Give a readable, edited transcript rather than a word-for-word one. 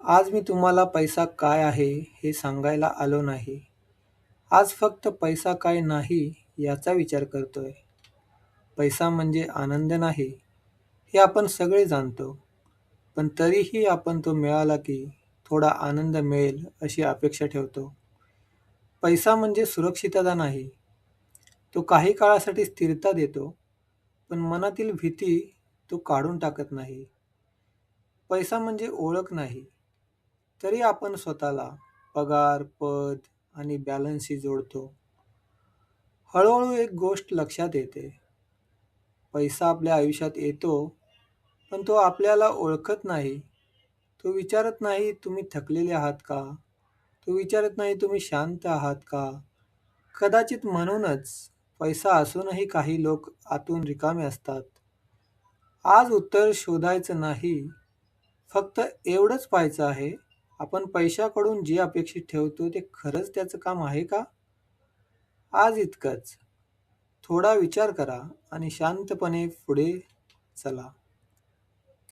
आज मी तुम्हाला पैसा काय आहे हे सांगायला आलो नाही. आज फक्त पैसा काय नाही याचा विचार करतोय. पैसा म्हणजे आनंद नाही, हे आपण सगळे जाणतो. पण तरीही आपण तो मिळाला की थोडा आनंद मिळेल अशी अपेक्षा ठेवतो. पैसा म्हणजे सुरक्षितता नाही. तो काही काळासाठी स्थिरता देतो, पण मनातील भीती तो काढून टाकत नाही. पैसा म्हणजे ओळख नाही, तरी आपण स्वतःला पगार, पद आणि बॅलन्सशी जोडतो. हळूहळू एक गोष्ट लक्षात येते. पैसा आपल्या आयुष्यात येतो, पण तो आपल्याला ओळखत नाही. तो विचारत नाही तुम्ही थकलेले आहात का? तो विचारत नाही तुम्ही शांत आहात का? कदाचित म्हणूनच पैसा असूनही काही लोक आतून रिकामे असतात. आज उत्तर शोधायचं नाही, फक्त एवढंच पाहायचं आहे, आपण पैशाकडून जे अपेक्षित ठेवतो ते खरंच त्याचं काम आहे का? आज इतकंच. थोडा विचार करा आणि शांतपणे पुढे चला.